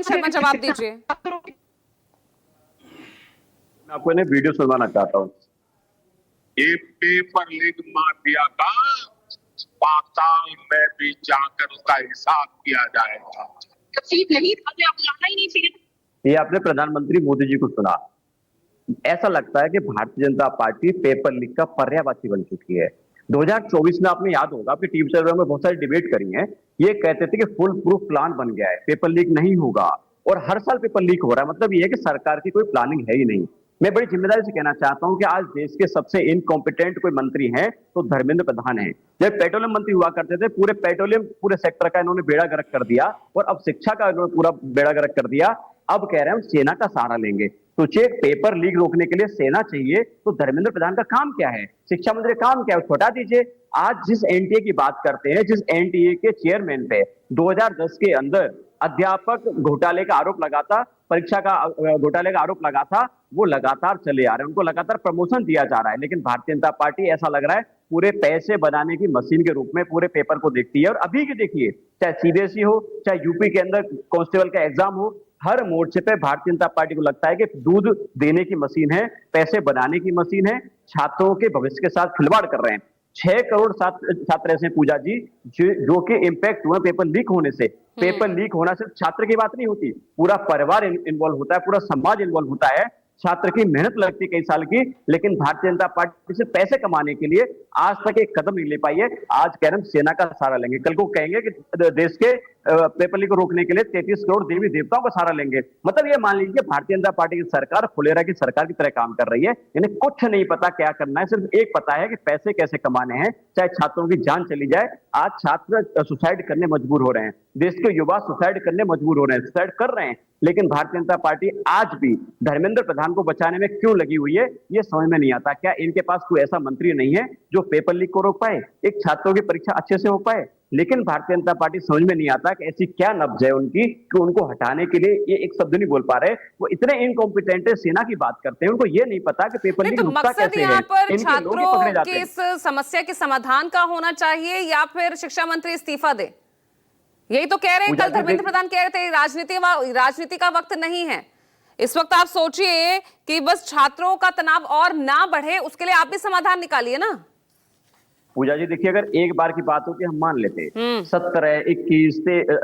शर्मा जवाब दीजिए। मैं आपको इन्हें वीडियो सुनवाना चाहता हूँ। ये पेपर लीक माफिया का पाताल में भी जाकर उसका हिसाब किया जाएगा। सीट नहीं आपने जाना ही नहीं चाहिए। ये आपने प्रधानमंत्री मोदी जी को सुना। ऐसा लगता है कि Bharatiya Janata party paper leak का पर्यायवाची बन चुकी है। 2024 में आपने याद होगा, आपकी टीवी चैनल में बहुत सारी डिबेट करी है। ये कहते थे कि फुल प्रूफ प्लान बन गया है, पेपर लीक नहीं होगा, और हर साल पेपर लीक हो रहा है। मतलब ये है कि सरकार की कोई प्लानिंग है ही नहीं। मैं बड़ी जिम्मेदारी से कहना चाहता हूं कि आज देश के सबसे इनकॉम्पिटेंट कोई मंत्री हैं तो धर्मेंद्र प्रधान हैं। जब पेट्रोलियम मंत्री हुआ करते थे, पूरे पेट्रोलियम पूरे सेक्टर का इन्होंने बेड़ा गर्क कर दिया, और अब शिक्षा का इन्होंने पूरा बेड़ा गर्क कर दिया। अब कह रहे हैं हम सेना का सहारा लेंगे। सोचिए, पेपर लीक रोकने के लिए सेना चाहिए तो धर्मेंद्र प्रधान का काम क्या है, शिक्षा मंत्री का काम क्या है, छोटा दीजिए। आज जिस एनटीए की बात करते हैं, जिस एनटीए के चेयरमैन पे 2010 के अंदर अध्यापक घोटाले का आरोप लगा था, परीक्षा का घोटाले का आरोप लगा था, वो लगातार चले आ रहे हैं, उनको लगातार प्रमोशन दिया जा रहा है। लेकिन भारतीय जनता पार्टी ऐसा लग रहा है पूरे पैसे बनाने की मशीन के रूप में पूरे पेपर को देखती है। और अभी की देखिए, चाहे सीबीएसई हो, चाहे यूपी के अंदर कांस्टेबल का एग्जाम हो, हर मोर्चे पे भारतीय जनता पार्टी को लगता है कि दूध देने की मशीन है, पैसे बनाने की मशीन है, छात्रों के भविष्य के साथ खिलवाड़ कर रहे हैं। 6 करोड़ छात्र ऐसे पूजा जी जो कि इम्पैक्ट हुए पेपर लीक होने से। पेपर लीक होना सिर्फ छात्र की बात नहीं होती, पूरा परिवार इन्वॉल्व होता है, पूरा समाज इन्वॉल्व होता है। छात्र की मेहनत लगती है कई साल की, लेकिन भारतीय जनता पार्टी से पैसे कमाने के लिए आज तक एक कदम नहीं ले पाई है। आज कह रहे हम सेना का सहारा लेंगे, कल को कहेंगे कि देश के पेपर लीक को रोकने के लिए 33 करोड़ देवी देवताओं का सहारा लेंगे। मतलब ये मान लीजिए भारतीय जनता पार्टी की सरकार फुलेरा की सरकार की तरह काम कर रही है। इन्हें कुछ नहीं पता क्या करना है, सिर्फ एक पता है कि पैसे कैसे कमाने हैं, चाहे छात्रों की जान चली जाए। आज छात्र सुसाइड करने मजबूर हो रहे हैं, देश के युवा सुसाइड करने मजबूर हो रहे हैं, सुसाइड कर रहे हैं। लेकिन भारतीय जनता पार्टी आज भी धर्मेंद्र प्रधान को बचाने में क्यों लगी हुई है, ये समझ में नहीं आता। क्या इनके पास कोई ऐसा मंत्री नहीं है जो पेपर लीक को रोक पाए, एक छात्रों की परीक्षा अच्छे से हो पाए? लेकिन भारतीय जनता पार्टी समझ में नहीं आता कि ऐसी क्या नब्ज है उनकी कि उनको हटाने के लिए ये एक शब्द नहीं बोल पा रहे। वो इतने इनकॉम्पिटेंट है, सेना की बात करते हैं, उनको ये नहीं पता कि पेपर लीक रुकता कैसे है। यहाँ पर छात्रों की इस समस्या के समाधान का होना चाहिए या फिर शिक्षा मंत्री इस्तीफा दे, यही तो कह रहे हैं। कल धर्मेंद्र प्रधान कह रहे थे राजनीति का वक्त नहीं है इस वक्त। आप सोचिए कि बस छात्रों का तनाव और ना बढ़े, उसके लिए आप भी समाधान निकालिए ना। पूजा जी देखिए, अगर एक बार की बात होती हम मान लेते 17, 21,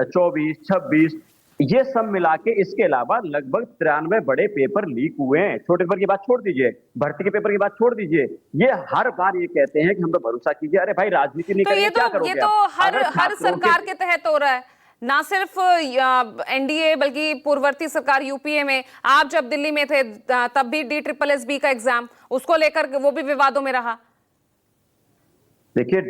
24, 26, ये सब मिला के इसके अलावा लगभग 93 बड़े पेपर लीक हुए हैं। छोटे पेपर की बात छोड़ दीजिए, भर्ती के पेपर की बात छोड़ दीजिए, ये हर बार ये कहते हैं कि हम तो भरोसा कीजिए। अरे भाई, राजनीति नहीं करेंगे, क्या करोगे? ये तो हर सरकार के तहत हो रहा है, ना सिर्फ एनडीए बल्कि पूर्ववर्ती सरकार यूपीए में। आप जब दिल्ली में थे तब भी DSSB का एग्जाम, उसको लेकर वो भी विवादों में रहा। देखिए,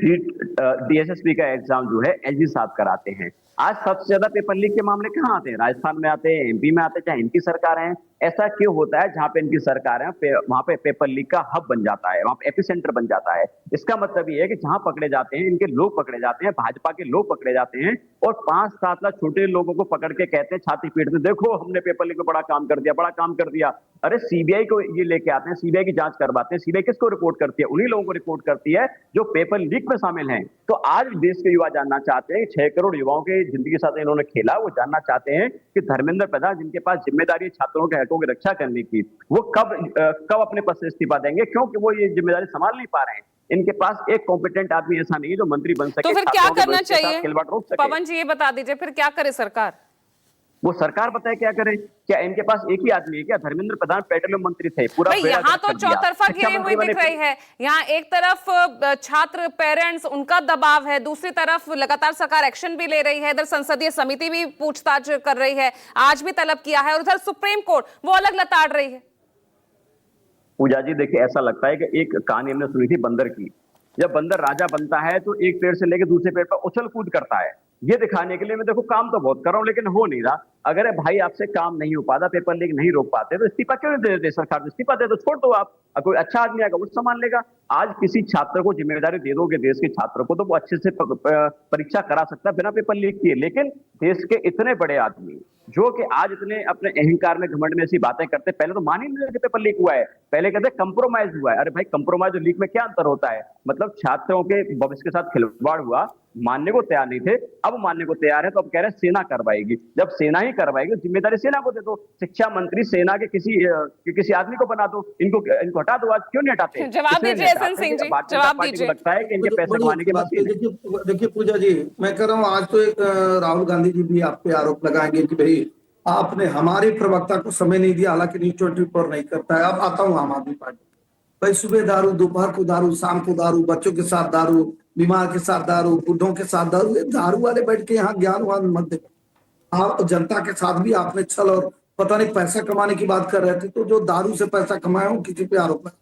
DSSB का एग्जाम जो है एलजी साहब कराते हैं। आज सबसे ज्यादा पेपर लीक के मामले कहाँ आते हैं? राजस्थान में आते हैं, एमपी में आते हैं, चाहे इनकी सरकार है। ऐसा क्यों होता है? जहां पे इनकी सरकार है वहां पे पेपर लीक का हब बन जाता है, वहां पे एपिसेंटर बन जाता है। इसका मतलब ये है कि जहां पकड़े जाते हैं, इनके लोग पकड़े जाते हैं, भाजपा के लोग पकड़े जाते हैं, और 5-7 लाख छोटे लोगों को पकड़ के कहते हैं, छाती पीटते, देखो हमने पेपर लीक में बड़ा काम कर दिया, बड़ा काम कर दिया। अरे सीबीआई को ये लेके आते हैं, सीबीआई की जांच करवाते हैं। सीबीआई किसको रिपोर्ट करती है? उन्हीं लोगों को रिपोर्ट करती है जो पेपर लीक में शामिल हैं। तो आज देश के युवा जानना चाहते हैं, 6 करोड़ युवाओं के जिंदगी के साथ इन्होंने खेला, वो जानना चाहते हैं कि धर्मेंद्र प्रधान, जिनके पास जिम्मेदारी छात्रों के हकों की रक्षा करने की, वो कब अपने पद से इस्तीफा देंगे, क्योंकि वो ये जिम्मेदारी संभाल नहीं पा रहे हैं। इनके पास एक कॉम्पिटेंट आदमी ऐसा नहीं है जो मंत्री बन सके। तो फिर क्या करना चाहिए पवन जी, ये बता दीजिए, फिर क्या करे सरकार? वो सरकार बताए क्या करे। क्या इनके पास एक ही आदमी है क्या? धर्मेंद्र प्रधान पेट्रोलियम मंत्री थे, पूरा यहाँ तो चौतरफा घिरे हुए दिख रही है। यहाँ एक तरफ छात्र पेरेंट्स, उनका दबाव है, दूसरी तरफ लगातार सरकार एक्शन भी ले रही है, इधर संसदीय समिति भी पूछताछ कर रही है, आज भी तलब किया है, और उधर सुप्रीम कोर्ट वो अलग लताड़ रही है। पूजा जी देखिए, ऐसा लगता है कि एक कहानी हमने सुनी थी बंदर की। जब बंदर राजा बनता है तो एक पेड़ से लेकर दूसरे पेड़ पर उछल कूद करता है, ये दिखाने के लिए मैं देखो काम तो बहुत कर रहा हूं लेकिन हो नहीं रहा। अगर भाई आपसे काम नहीं हो पाता, पेपर लीक नहीं रोक पाते, तो इस्तीफा क्यों नहीं दे देते? सरकार को इस्तीफा दे दो, छोड़ दो आप, कोई अच्छा आदमी आएगा वो संभाल लेगा। आज किसी छात्र को जिम्मेदारी दे दोगे देश के छात्र को, तो वो अच्छे से परीक्षा करा सकता है बिना पेपर लीक किए। लेकिन देश के इतने बड़े आदमी जो कि आज इतने अपने अहंकार में, घमंड में ऐसी बातें करते, पहले तो मान ही नहीं पेपर लीक हुआ है, पहले कहते कंप्रोमाइज हुआ है। अरे भाई, कंप्रोमाइज और लीक में क्या अंतर होता है? मतलब छात्रों के भविष्य के साथ खिलवाड़ हुआ, मानने को तैयार नहीं थे, अब मानने को तैयार है, तो अब कह रहे हैं सेना करवाएगी। जब सेना ही करवाएगी, जिम्मेदारी सेना को दे दो। शिक्षा मंत्री सेना के किसी आदमी को बना दो, इनको हटा दो। आज क्यों नहीं हटाते? जवाब दीजिए एसएल सिंह जी, जवाब दीजिए। लगता है कि इनके पैसे कमाने के बाद। देखिए पूजा जी, मैं कह रहा हूँ आज तो एक राहुल गांधी जी भी आप पे आरोप लगाएंगे कि भाई आपने हमारे प्रवक्ता को समय नहीं दिया, हालांकि न्यूज 24 नहीं करता है। अब आता हूँ आम आदमी पार्टी। भाई सुबह दारू, दोपहर को दारू, शाम को दारू, बच्चों के साथ दारू, बीमार के साथ दारू, बुढ़ों के साथ दारू। ये दारू वाले बैठ के यहाँ ज्ञानवान मत दे। आप जनता के साथ भी आपने छल और पता नहीं पैसा कमाने की बात कर रहे थे, तो जो दारू से पैसा कमाए हो किसी पे आरोप है।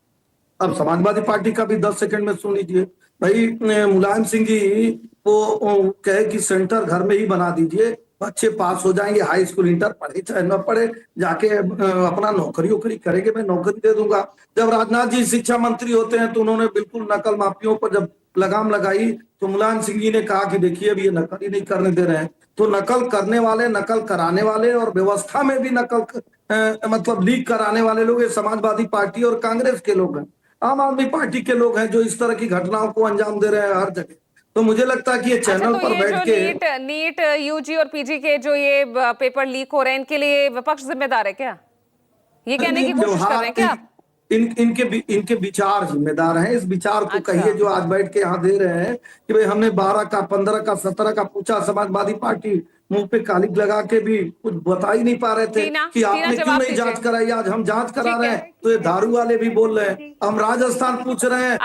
अब समाजवादी पार्टी का भी 10 सेकंड में सुन लीजिए। भाई मुलायम सिंह जी वो कहे कि सेंटर घर में ही बना दीजिए, बच्चे पास हो जाएंगे, हाई स्कूल इंटर पढ़े चाहे न पढ़े, जाके अपना नौकरी वोकरी करेंगे, मैं नौकरी दे दूंगा। जब राजनाथ जी शिक्षा मंत्री होते हैं तो उन्होंने बिल्कुल नकल माफियों पर जब लगाम लगाई तो मुलायम सिंह जी ने कहा कि देखिए अब ये नकल ही नहीं करने दे रहे हैं। तो नकल करने वाले, नकल कराने वाले और व्यवस्था में भी नकल मतलब लीक कराने वाले लोग ये समाजवादी पार्टी और कांग्रेस के लोग हैं, आम आदमी पार्टी के लोग हैं जो इस तरह की घटनाओं को अंजाम दे रहे हैं हर जगह। तो मुझे लगता है कि ये चैनल पर बैठ के नीट यूजी और पीजी के जो ये पेपर लीक हो रहे हैं, इनके लिए विपक्ष जिम्मेदार है क्या? ये कहने की कोशिश कर रहे हैं क्या आप? इनके विचार जिम्मेदार हैं। इस विचार को कहिए जो आज बैठ के यहाँ दे रहे हैं कि भाई हमने 12 का 15 का 17 का पूछा, समाजवादी पार्टी मुंह पे कालिक लगा के भी कुछ बता ही नहीं पा रहे थे कि आपने क्यों नहीं जांच कराई। आज हम जांच करा रहे हैं तो ये दारू वाले भी बोल रहे हैं। हम राजस्थान पूछ रहे हैं।